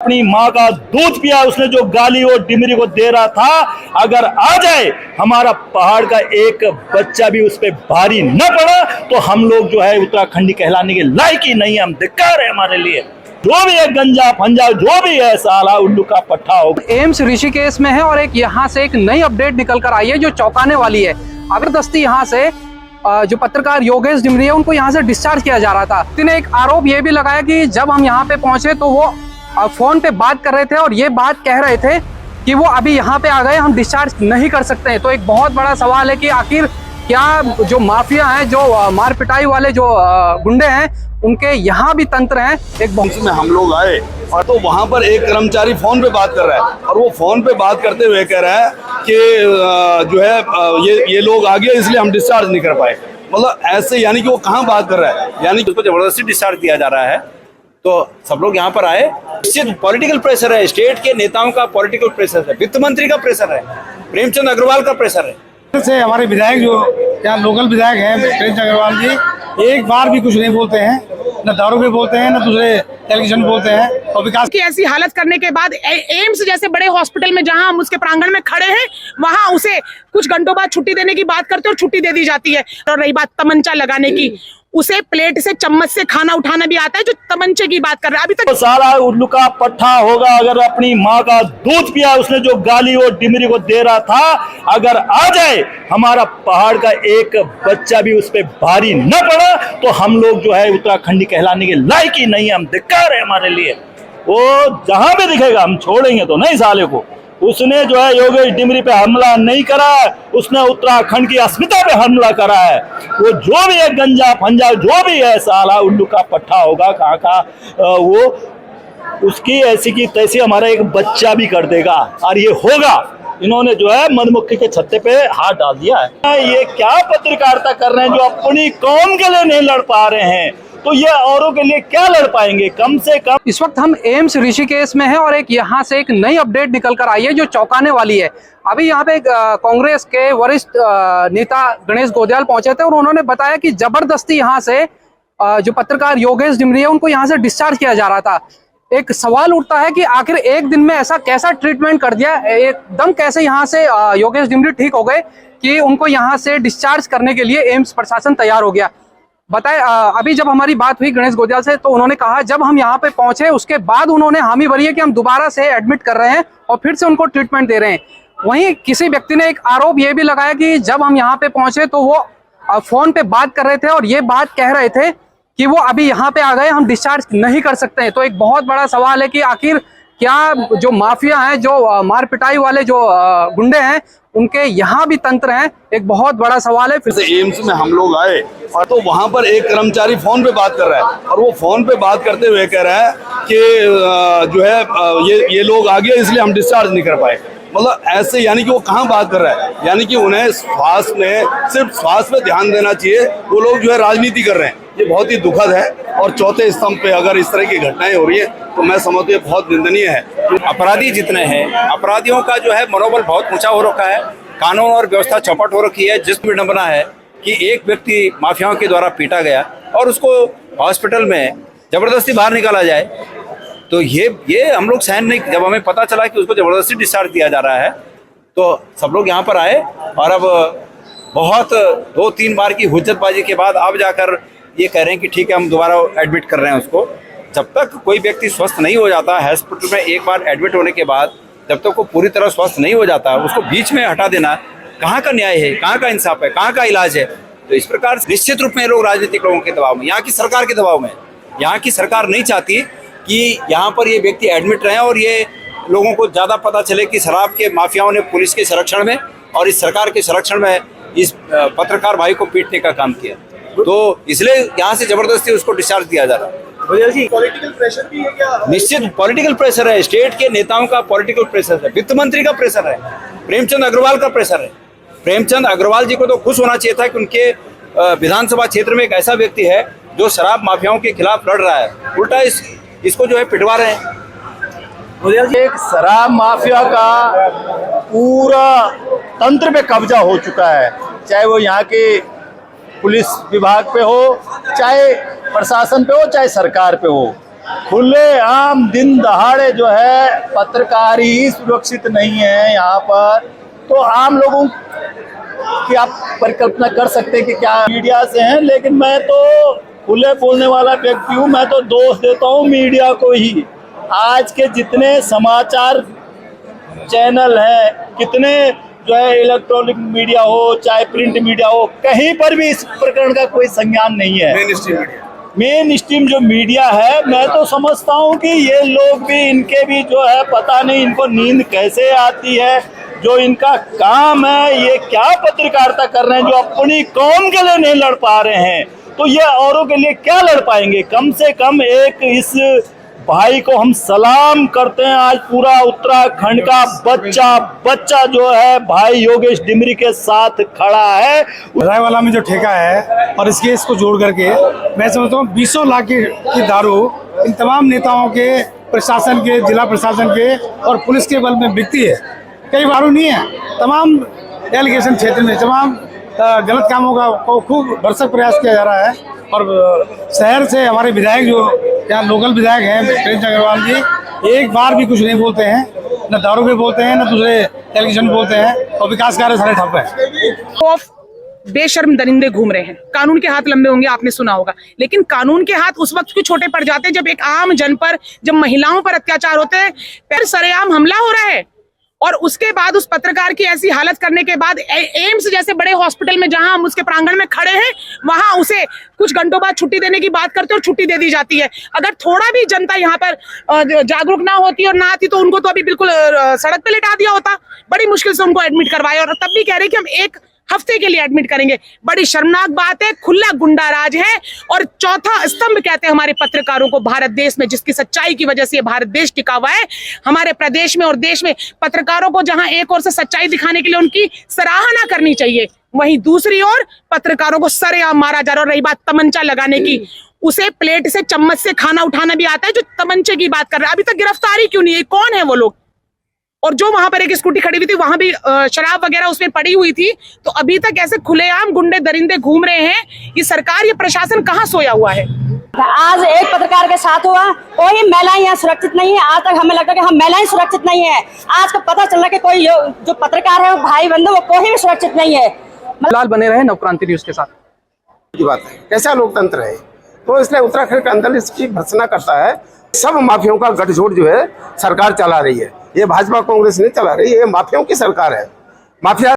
अपनी माँ का दूध पिया, उसने जो गाली वो डिमरी को दे रहा था, अगर आ जाए हमारा पहाड़ का एक बच्चा भी उस पर भारी न पड़ा तो हम लोग जो है उत्तराखंडी कहलाने के लायक ही नहीं है। हम धिक्कार है हमारे लिए। जो भी है गंजा फंजा जो भी है साला उल्लू का पट्टा हो। एम्स ऋषिकेश में है और एक यहाँ से एक नई अपडेट निकल कर आई है जो चौंकाने वाली है। जबरदस्ती यहाँ से जो पत्रकार योगेश डिमरी है उनको यहाँ से डिस्चार्ज किया जा रहा था। उसने एक आरोप ये भी लगाया कि जब हम यहाँ पे पहुंचे तो वो फोन पे बात कर रहे थे और ये बात कह रहे थे कि वो अभी यहाँ पे आ गए, हम डिस्चार्ज नहीं कर सकते हैं। तो एक बहुत बड़ा सवाल है कि आखिर क्या जो माफिया हैं, जो मार पिटाई वाले जो गुंडे हैं, उनके यहाँ भी तंत्र हैं। एक बहुत में हम लोग आए और तो वहाँ पर एक कर्मचारी फोन पे बात कर रहा है और वो फोन पे बात करते हुए कह रहा है कि जो है ये लोग आ गए इसलिए हम डिस्चार्ज नहीं कर पाए। मतलब ऐसे यानी कि वो कहाँ बात कर रहा है, यानी कि उसको जबरदस्ती डिस्चार्ज दिया जा रहा है। तो सब लोग यहाँ पर आए, सिर्फ पॉलिटिकल प्रेशर है, स्टेट के नेताओं का पॉलिटिकल प्रेशर है, वित्त मंत्री का प्रेशर है, प्रेमचंद अग्रवाल का प्रेशर है। से हमारे विधायक जो यहाँ लोकल विधायक हैं प्रेमचंद अग्रवाल जी एक बार भी कुछ नहीं बोलते हैं, न दारू पे बोलते हैं, न दूसरे टेलीविजन बोलते हैं। और विकास की ऐसी हालत करने के बाद एम्स जैसे बड़े हॉस्पिटल में जहां हम उसके प्रांगण में खड़े हैं वहां उसे कुछ घंटों बाद छुट्टी देने की बात करते और छुट्टी दे दी जाती है। और रही बात तमंचा लगाने की, उसे प्लेट से चम्मच से खाना उठाना भी आता है जो तमंचे की बात कर रहा है। अभी तक साला उल्लू का पट्टा होगा। अगर अपनी माँ का दूध पिया, उसने जो गाली वो डिमरी को दे रहा था, अगर आ जाए हमारा पहाड़ का एक बच्चा भी उस पर भारी न पड़ा तो हम लोग जो है उत्तराखंडी कहलाने के लायक ही नहीं है। हम धिक्कार है हमारे लिए। वो जहां भी दिखेगा हम छोड़ेंगे तो नहीं साले को। उसने जो है योगेश डिमरी पे हमला नहीं करा है, उसने उत्तराखंड की अस्मिता पे हमला करा है। वो जो भी है गंजा फंजा जो भी है साला उल्लू का पट्टा होगा, कहाँ का वो उसकी ऐसी की तैसी हमारा एक बच्चा भी कर देगा। और ये होगा। इन्होंने जो है मधुमक्खी के छत्ते पे हाथ डाल दिया है। ये क्या पत्रकारिता कर रहे हैं जो अपनी कौम के लिए नहीं लड़ पा रहे हैं, तो ये औरों के लिए क्या लड़ पाएंगे। कम से कम इस वक्त हम एम्स ऋषिकेश में हैं और एक यहाँ से एक नई अपडेट निकल कर आई है जो चौंकाने वाली है। अभी यहाँ पे कांग्रेस के वरिष्ठ नेता गणेश गोदयाल पहुंचे थे और उन्होंने बताया कि जबरदस्ती यहाँ से जो पत्रकार योगेश डिमरी है उनको यहाँ से डिस्चार्ज किया जा रहा था। एक सवाल उठता है कि आखिर एक दिन में ऐसा कैसा ट्रीटमेंट कर दिया, एकदम कैसे यहाँ से योगेश डिमरी ठीक हो गए कि उनको यहाँ से डिस्चार्ज करने के लिए एम्स प्रशासन तैयार हो गया। बताए अभी जब हमारी बात हुई गणेश गोदयाल से तो उन्होंने कहा जब हम यहाँ पे पहुंचे उसके बाद उन्होंने हामी भरी है कि हम दोबारा से एडमिट कर रहे हैं और फिर से उनको ट्रीटमेंट दे रहे हैं। वहीं किसी व्यक्ति ने एक आरोप ये भी लगाया कि जब हम यहाँ पे पहुंचे तो वो फोन पे बात कर रहे थे और ये बात कह रहे थे कि वो अभी यहाँ पे आ गए, हम डिस्चार्ज नहीं कर सकते हैं। तो एक बहुत बड़ा सवाल है कि आखिर क्या जो माफिया हैं, जो मार पिटाई वाले जो गुंडे हैं, उनके यहाँ भी तंत्र हैं। एक बहुत बड़ा सवाल है। फिर से एम्स में हम लोग आए और तो वहाँ पर एक कर्मचारी फोन पे बात कर रहा है और वो फोन पे बात करते हुए कह रहा है कि जो है ये लोग आ गए इसलिए हम डिस्चार्ज नहीं कर पाए। मतलब ऐसे यानी कि वो कहाँ बात कर रहा है, यानी कि उन्हें स्वास्थ्य में सिर्फ स्वास्थ्य पे ध्यान देना चाहिए। वो लोग जो है राजनीति कर रहे हैं, ये बहुत ही दुखद है। और चौथे स्तंभ पे अगर इस तरह की घटनाएं हो रही है तो मैं समझती हूँ बहुत निंदनीय है। अपराधी जितने हैं, अपराधियों का जो है मनोबल बहुत ऊंचा हो रखा है, कानून और व्यवस्था चौपट हो रखी है। जिस विडंबना है कि एक व्यक्ति माफियाओं के द्वारा पीटा गया और उसको हॉस्पिटल में जबरदस्ती बाहर निकाला जाए, तो ये हम लोग सहन नहीं। जब हमें पता चला कि उसको जबरदस्ती डिस्चार्ज दिया जा रहा है तो सब लोग यहाँ पर आए और अब बहुत 2-3 बार की हुज्जतबाजी के बाद अब जाकर ये कह रहे हैं कि ठीक है हम दोबारा एडमिट कर रहे हैं उसको। जब तक कोई व्यक्ति स्वस्थ नहीं हो जाता हॉस्पिटल में, एक बार एडमिट होने के बाद जब तक वो पूरी तरह स्वस्थ नहीं हो जाता, उसको बीच में हटा देना कहाँ का न्याय है, कहाँ का इंसाफ है, कहाँ का इलाज है। तो इस प्रकार निश्चित रूप में लोग राजनीतिक लोगों के दबाव में, यहाँ की सरकार के दबाव में, यहाँ की सरकार नहीं चाहती कि यहाँ पर ये व्यक्ति एडमिट रहे और ये लोगों को ज़्यादा पता चले कि शराब के माफियाओं ने पुलिस के संरक्षण में और इस सरकार के संरक्षण में इस पत्रकार भाई को पीटने का काम किया। तो इसलिए यहाँ से जबरदस्ती उसको डिस्चार्ज दिया जा रहा है। पॉलिटिकल प्रेशर भी है क्या? निश्चित पॉलिटिकल प्रेशर है, स्टेट के नेताओं का पॉलिटिकल प्रेशर है, वित्त मंत्री का प्रेशर है, प्रेमचंद अग्रवाल का प्रेशर है। प्रेमचंद अग्रवाल जी को तो खुश होना चाहिए था कि उनके विधानसभा क्षेत्र में एक ऐसा व्यक्ति है जो शराब माफियाओं के खिलाफ लड़ रहा है, उल्टा इसको जो है पिटवा रहे हैं। एक शराब माफिया का पूरा तंत्र पे कब्जा हो चुका है, चाहे वो यहाँ के पुलिस विभाग पे हो, चाहे प्रशासन पे हो, चाहे सरकार पे हो। खुले आम दिन दहाड़े जो है पत्रकार ही सुरक्षित नहीं है यहाँ पर। तो आम लोगों की आप परिकल्पना कर सकते हैं कि क्या मीडिया से हैं, लेकिन मैं तो खुले बोलने वाला व्यक्ति हूँ। मैं तो दोष देता हूँ मीडिया को ही। आज के जितने समाचार चैनल हैं, कितने जो है इलेक्ट्रॉनिक मीडिया हो चाहे प्रिंट मीडिया हो, कहीं पर भी इस प्रकरण का कोई संज्ञान नहीं है। मेन स्ट्रीम जो मीडिया है, मैं तो समझता हूँ कि ये लोग भी, इनके भी जो है पता नहीं इनको नींद कैसे आती है। जो इनका काम है, ये क्या पत्रकारिता कर रहे हैं जो अपनी कौम के लिए नहीं लड़ पा रहे हैं, तो ये औरों के लिए क्या लड़ पाएंगे। कम से कम एक इस भाई को हम सलाम करते हैं। आज पूरा उत्तराखंड का बच्चा जो है भाई योगेश डिमरी के साथ खड़ा है। रायवाला में जो ठेका है और इस केस को जोड़ करके मैं समझता हूँ 20 लाख की दारू इन तमाम नेताओं के, प्रशासन के, जिला प्रशासन के और पुलिस के बल में बिकती है। कई बारू नहीं है, तमाम एलिगेशन क्षेत्र में तमाम गलत कामों का खूब भरसक प्रयास किया जा रहा है। और शहर से हमारे विधायक जो यहाँ लोकल विधायक हैं प्रिंस अग्रवाल जी, एक बार भी कुछ नहीं बोलते हैं, न दारू पे बोलते हैं, न दूसरे एलिगेशन बोलते हैं, और विकास कार्य सारे ठप है। बेशर्म दरिंदे घूम रहे हैं। कानून के हाथ लंबे होंगे, आपने सुना होगा, लेकिन कानून के हाथ उस वक्त क्यों छोटे पड़ जाते हैं जब एक आम जन पर, जब महिलाओं पर अत्याचार होते हैं, फिर सरेआम हमला हो रहा है। और उसके बाद उस पत्रकार की ऐसी हालत करने के बाद एम्स जैसे बड़े हॉस्पिटल में जहां हम उसके प्रांगण में खड़े हैं, वहां उसे कुछ घंटों बाद छुट्टी देने की बात करते और छुट्टी दे दी जाती है। अगर थोड़ा भी जनता यहाँ पर जागरूक ना होती और ना आती तो उनको तो अभी बिल्कुल सड़क पे लिटा दिया होता। बड़ी मुश्किल से उनको एडमिट करवाया और तब भी कह रहे कि हम 1 हफ्ते के लिए एडमिट करेंगे। बड़ी शर्मनाक बात है, खुला गुंडा राज है। और चौथा स्तंभ कहते हैं हमारे पत्रकारों को भारत देश में, जिसकी सच्चाई की वजह से ये भारत देश टिका हुआ है। हमारे प्रदेश में और देश में पत्रकारों को जहां एक ओर से सच्चाई दिखाने के लिए उनकी सराहना करनी चाहिए, वहीं दूसरी ओर पत्रकारों को सरेआम मारा जा रहा है। और रही बात तमंचा लगाने की, उसे प्लेट से चम्मच से खाना उठाना भी आता है जो तमंचे की बात कर रहा है। अभी तक गिरफ्तारी क्यों नहीं है? कौन है वो लोग? और जो वहां पर एक स्कूटी खड़ी हुई थी, वहां भी शराब वगैरह उसमें पड़ी हुई थी, तो अभी तक ऐसे खुलेआम गुंडे दरिंदे घूम रहे हैं। ये सरकार, ये प्रशासन कहाँ सोया हुआ है? आज एक पत्रकार के साथ हुआ, कोई महिलाएं यहाँ सुरक्षित नहीं है। आज तक हमें लगता है कि हम महिलाएं सुरक्षित नहीं है। आज को पता चल रहा है कि कोई जो पत्रकार है, वो भाई बंधु, वो कोई भी सुरक्षित नहीं है। फिलहाल बने रहे नवक्रांति न्यूज के साथ। की बात है, कैसा लोकतंत्र है, तो इसलिए उत्तराखंड के अंदर इसकी भर्त्सना करता है। सब माफियाओं का गठजोड़ जो है सरकार चला रही है। ये भाजपा कांग्रेस नहीं चला रही है, ये माफियाओं की सरकार है। माफिया